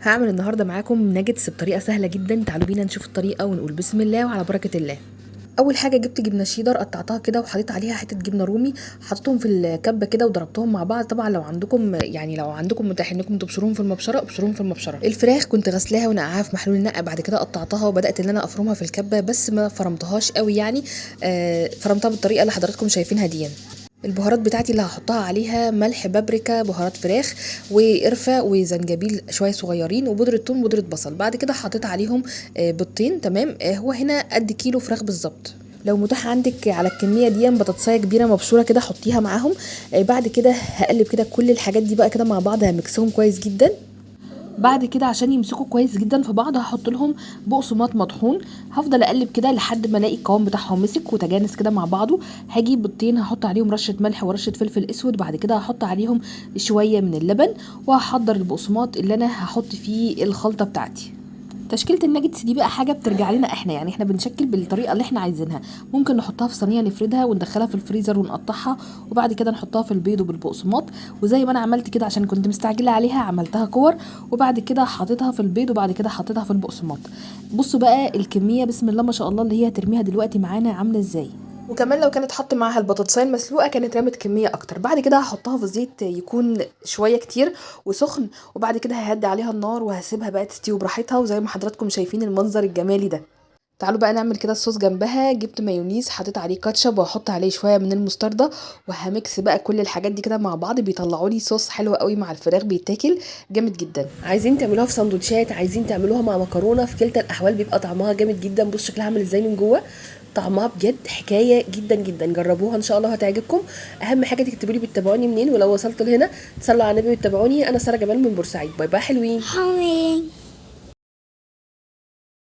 هعمل النهارده معاكم ناجتس بطريقه سهله جدا. تعالوا بينا نشوف الطريقه ونقول بسم الله وعلى بركه الله. اول حاجه جبت جبنه شيدر، قطعتها كده وحطيت عليها حته جبنه رومي، حطيتهم في الكبه كده وضربتهم مع بعض. طبعا لو عندكم متاح انكم تبشروهم في المبشره ابشروهم في المبشره. الفراخ كنت غسلاها ونقعها في محلول النقع، بعد كده قطعتها وبدات ان انا افرمها في الكبه، بس ما فرمتهاش قوي يعني. فرمتها بالطريقه اللي حضراتكم شايفينها دي. البهارات بتاعتي اللي هحطها عليها ملح، بابريكا، بهارات فراخ، وقرفه وزنجبيل شويه صغيرين، وبودره ثوم، بودره بصل. بعد كده حطيت عليهم بيضتين. تمام. هو هنا قد كيلو فراخ بالظبط. لو متاح عندك على الكميه دي بطاطسايه كبيره مبشوره كده حطيها معاهم. بعد كده هقلب كده كل الحاجات دي بقى كده مع بعض، همكسهم كويس جدا. بعد كده عشان يمسكوا كويس جدا في بعض هحط لهم بقسماط مطحون. هفضل اقلب كده لحد ما الاقي القوام بتاعهم مسك وتجانس كده مع بعضه. هجيب بيضتين هحط عليهم رشه ملح ورشه فلفل اسود، بعد كده هحط عليهم شويه من اللبن، وهحضر البقسماط اللي انا هحط فيه الخلطه بتاعتي. تشكيله الناجتس دي بقى حاجه بترجع لنا احنا، يعني احنا بنشكل بالطريقه اللي احنا عايزينها. ممكن نحطها في صينيه نفردها وندخلها في الفريزر ونقطعها، وبعد كده نحطها في البيض وبالبقسماط. وزي ما انا عملت كده عشان كنت مستعجله عليها عملتها كور، وبعد كده حطيتها في البيض وبعد كده حطيتها في البقسماط. بصوا بقى الكميه بسم الله ما شاء الله اللي هي هترميها دلوقتي معانا عامله ازاي. وكمان لو كانت حط معاها البطاطسايه المسلوقه كانت رمت كميه اكتر. بعد كده هحطها في زيت يكون شويه كتير وسخن، وبعد كده ههدي عليها النار وهسيبها بقى تستوي براحتها. وزي ما حضراتكم شايفين المنظر الجمالي ده. تعالوا بقى نعمل كده الصوص جنبها. جبت مايونيز حطيت عليه كاتشب وهحط عليه شويه من المستردة، وهميكس بقى كل الحاجات دي كده مع بعض. بيطلعوا لي صوص حلو قوي مع الفراخ، بيتاكل جامد جدا. عايزين تعملوها في سندوتشات، عايزين تعملوها مع مكرونه، في كلتا الاحوال بيبقى طعمها جامد جدا. بص شكلها عامل ازاي من جوه، طعمها بجد حكايه جدا جدا. جربوها ان شاء الله هتعجبكم. اهم حاجه تكتبوا لي بتتابعوني منين، ولو وصلتوا لهنا تصلوا على النبي وتتابعوني. انا ساره جمال من بورسعيد. باي باي حلوين.